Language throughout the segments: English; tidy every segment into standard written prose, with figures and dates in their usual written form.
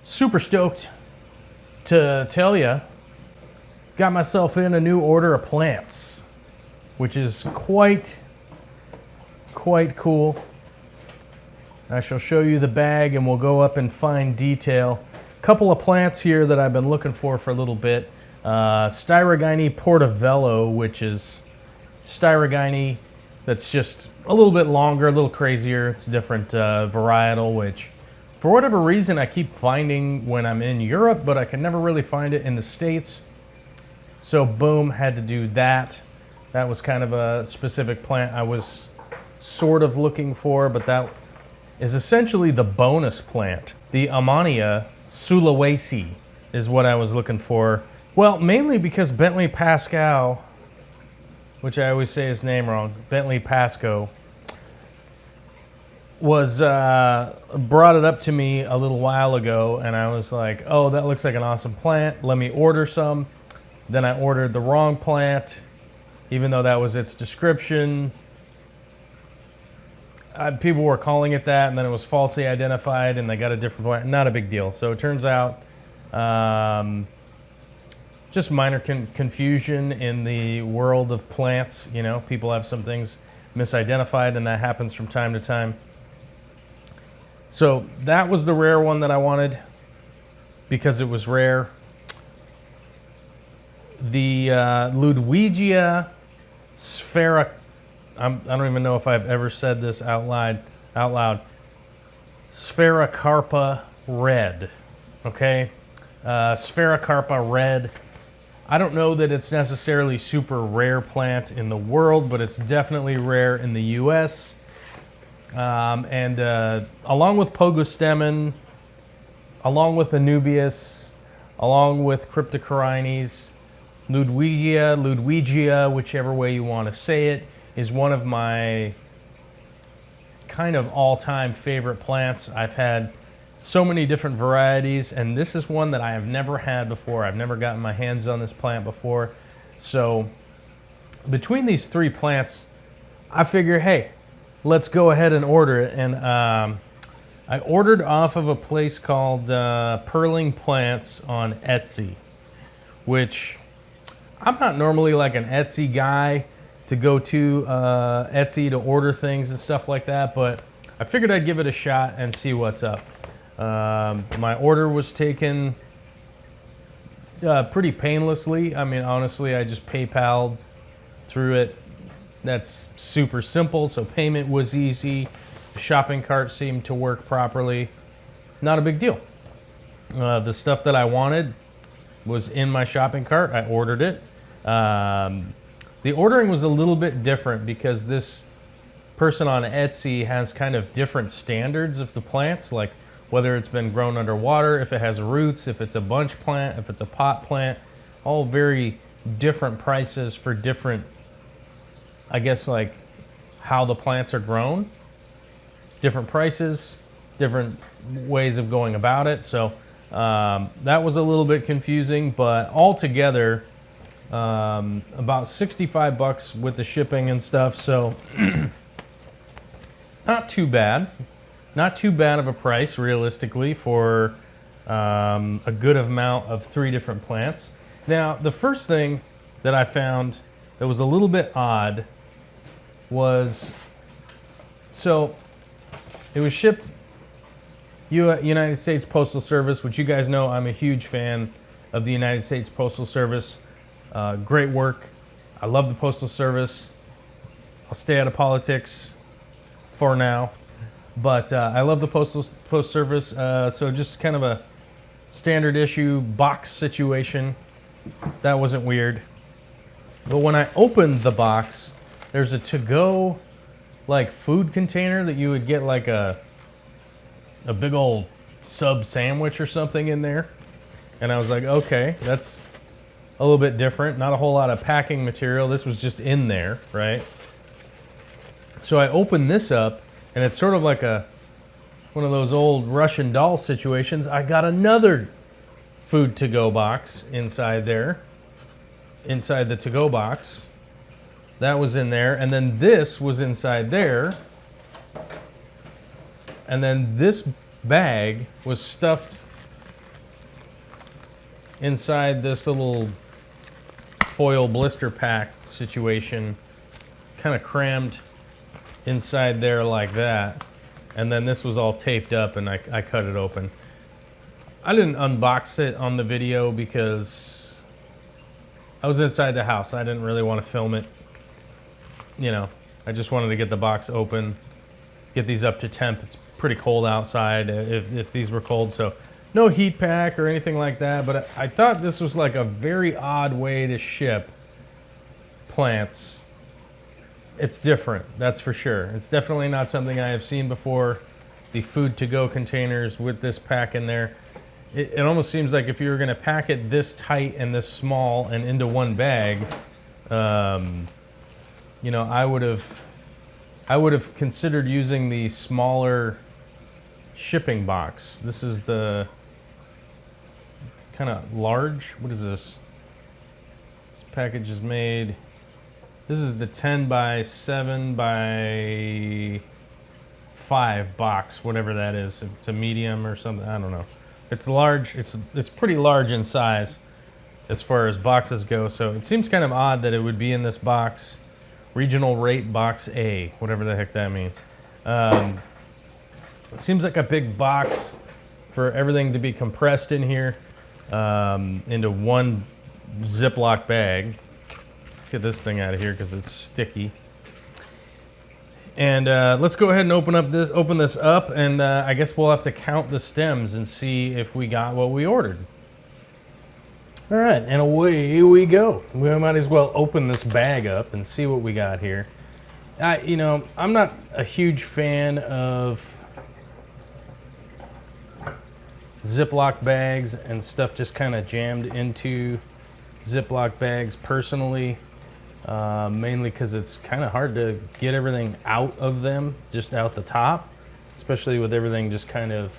Super stoked to tell you, got myself in a new order of plants, which is quite cool. I shall show you the bag and we'll go up in fine detail. A couple of plants here that I've been looking for a little bit. Styrogyne portobello, which is styrogyne that's just a little bit longer, a little crazier. It's a different varietal, which for whatever reason I keep finding when I'm in Europe, but I can never really find it in the States. So boom, had to do that. That was kind of a specific plant I was sort of looking for, but that is essentially the bonus plant. The Amannia Sulawesi is what I was looking for. Well, mainly because Bentley Pascal, which I always say his name wrong, Bentley Pasco, was brought it up to me a little while ago, and I was like, oh, that looks like an awesome plant. Let me order some. Then I ordered the wrong plant, even though that was its description. People were calling it that, and then it was falsely identified, and they got a different plant. Not a big deal. So it turns out just minor confusion in the world of plants. You know, people have some things misidentified, and that happens from time to time. So that was the rare one that I wanted because it was rare. The Ludwigia sphera, I don't even know if I've ever said this out loud. Sphericarpa red, okay? Sphericarpa red. I don't know that it's necessarily super rare plant in the world, but it's definitely rare in the U.S. And along with Pogostemon, along with Anubias, along with Cryptocorynes, Ludwigia, whichever way you want to say it, is one of my kind of all-time favorite plants. I've had so many different varieties, and this is one that I have never had before. I've never gotten my hands on this plant before. So between these three plants, I figure, hey, let's go ahead and order it. And I ordered off of a place called Pearling Plants on Etsy, which I'm not normally like an Etsy guy to go to Etsy to order things and stuff like that, but I figured I'd give it a shot and see what's up. My order was taken pretty painlessly. I mean, honestly, I just PayPal'd through it. That's super simple, so payment was easy. The shopping cart seemed to work properly. Not a big deal. The stuff that I wanted was in my shopping cart. I ordered it. The ordering was a little bit different because this person on Etsy has kind of different standards of the plants, like whether it's been grown underwater, if it has roots, if it's a bunch plant, if it's a pot plant, all very different prices for different, I guess, like how the plants are grown, different prices, different ways of going about it. So that was a little bit confusing, but altogether, about 65 bucks with the shipping and stuff. So not too bad. Not too bad of a price, realistically, for a good amount of three different plants. Now, the first thing that I found that was a little bit odd was, so it was shipped United States Postal Service, which you guys know I'm a huge fan of the United States Postal Service. Great work. I love the Postal Service. I'll stay out of politics for now. But I love the Post Service, so just kind of a standard issue box situation. That wasn't weird. But when I opened the box, there's a to-go like food container that you would get like a big old sub sandwich or something in there. And I was like, okay, that's a little bit different. Not a whole lot of packing material. This was just in there, right? So I opened this up, and it's sort of like one of those old Russian doll situations. I got another food to-go box inside there, inside the to-go box. That was in there, and then this was inside there. And then this bag was stuffed inside this little foil blister pack situation, kind of crammed inside there like that. And then this was all taped up and I cut it open. I didn't unbox it on the video because I was inside the house. I didn't really want to film it. You know, I just wanted to get the box open, get these up to temp. It's pretty cold outside if these were cold, so no heat pack or anything like that. But I thought this was like a very odd way to ship plants. It's different, that's for sure. It's definitely not something I have seen before. The food to go containers with this pack in there. It almost seems like if you were gonna pack it this tight and this small and into one bag, you know, I would have considered using the smaller shipping box. This is the kind of large. What is this? This package is made. This is the 10 by 7 by 5 box, whatever that is. If it's a medium or something, I don't know. It's large. It's pretty large in size as far as boxes go. So it seems kind of odd that it would be in this box, regional rate box A, whatever the heck that means. It seems like a big box for everything to be compressed in here into one Ziploc bag. Let's get this thing out of here because it's sticky. And let's go ahead and open this up, and I guess we'll have to count the stems and see if we got what we ordered. All right, and away we go. We might as well open this bag up and see what we got here. You know, I'm not a huge fan of Ziploc bags and stuff just kind of jammed into Ziploc bags personally. Mainly because it's kind of hard to get everything out of them, just out the top, especially with everything just kind of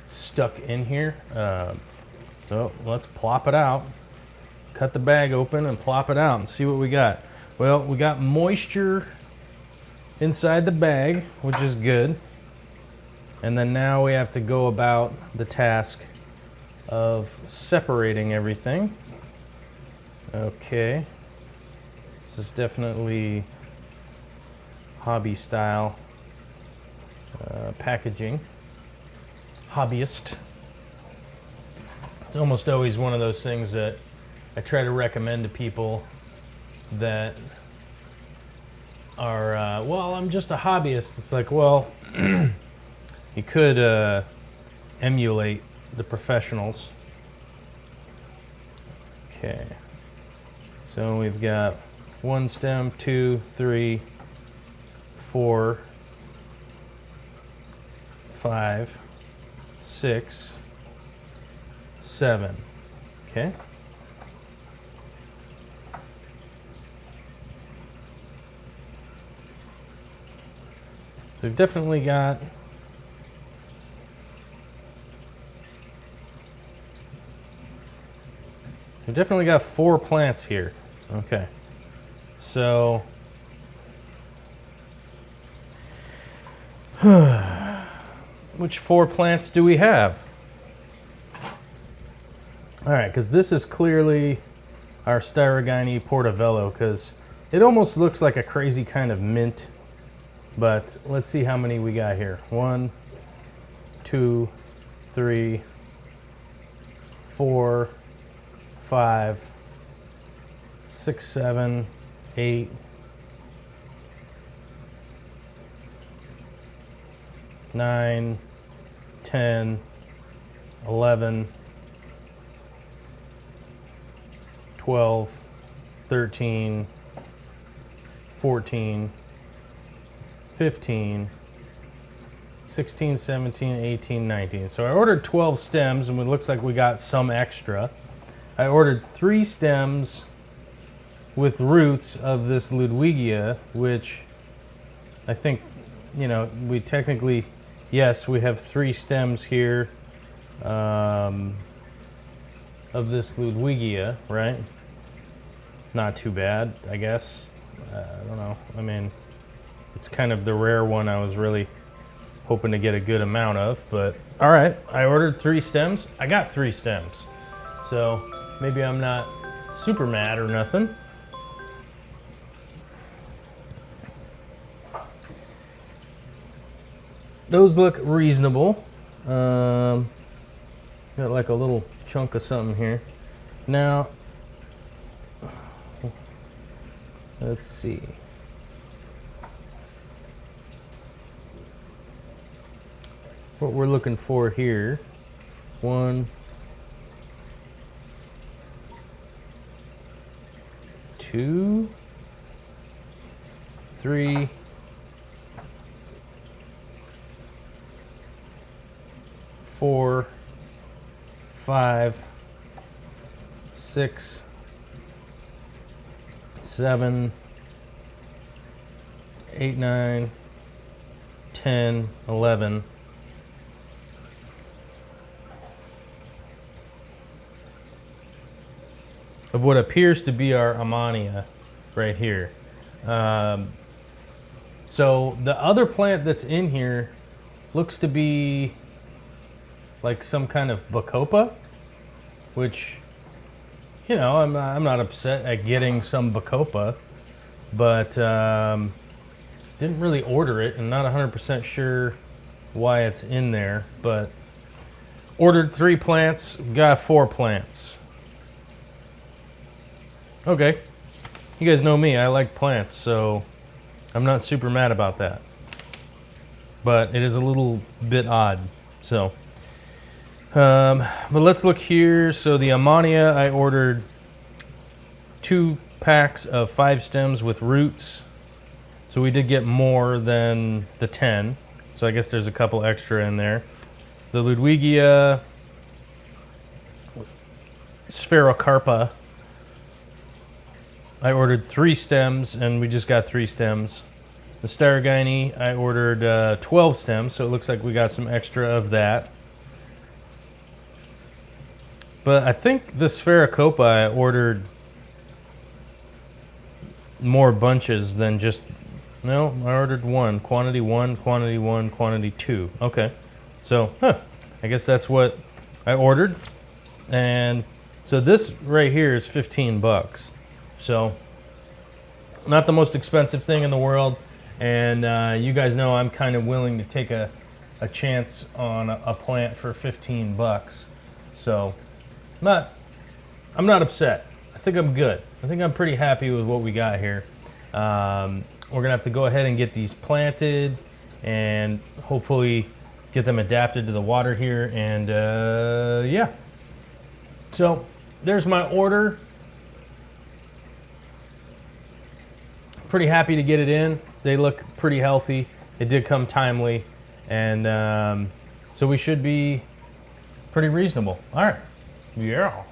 stuck in here. So let's plop it out, cut the bag open and plop it out and see what we got. Well, we got moisture inside the bag, which is good. And then now we have to go about the task of separating everything. Okay. This is definitely hobby style packaging. Hobbyist. It's almost always one of those things that I try to recommend to people that are, well, I'm just a hobbyist. It's like, well, you could emulate the professionals. Okay. So we've got 1 stem, 2, 3, 4, 5, 6, 7. Okay. We've definitely got four plants here. Okay. So which 4 plants do we have? All right, because this is clearly our Styrogine Portobello, because it almost looks like a crazy kind of mint. But let's see how many we got here. 1, 2, 3, 4, 5, 6, 7, 8, 9, 10, 11, 12, 13, 14, 15, 16, 17, 18, 19. So I ordered 12 stems, and it looks like we got some extra. I ordered 3 stems with roots of this Ludwigia, which I think, you know, we technically, yes, we have 3 stems here of this Ludwigia, right? Not too bad, I guess. I don't know. I mean, it's kind of the rare one I was really hoping to get a good amount of, but all right. I ordered 3 stems. I got 3 stems. So maybe I'm not super mad or nothing. Those look reasonable. Got like a little chunk of something here. Now, let's see. What we're looking for here. 1, 2, 3, 4, 5, 6, 7, 8, 9, 10, 11. Of what appears to be our Ammonia right here. So the other plant that's in here looks to be like some kind of Bacopa, which, you know, I'm not upset at getting some Bacopa, but didn't really order it and not 100% sure why it's in there, but ordered 3 plants, got 4 plants. Okay, you guys know me, I like plants, so I'm not super mad about that. But it is a little bit odd, so. But let's look here. So the Ammonia, I ordered 2 packs of 5 stems with roots. So we did get more than the 10. So I guess there's a couple extra in there. The Ludwigia Spherocarpa, I ordered 3 stems, and we just got 3 stems. The Staragini, I ordered 12 stems, so it looks like we got some extra of that. But I think the Spherocopa, I ordered more bunches than just, no, I ordered 1, quantity 1, quantity 1, quantity 2. Okay, so, I guess that's what I ordered. And so this right here is 15 bucks. So, not the most expensive thing in the world, and you guys know I'm kind of willing to take a chance on a plant for 15 bucks. So, I'm not upset. I think I'm good. I think I'm pretty happy with what we got here. We're gonna have to go ahead and get these planted, and hopefully get them adapted to the water here, and yeah. So, there's my order. Pretty happy to get it in. They look pretty healthy. It did come timely, and so we should be pretty reasonable. All right, yeah.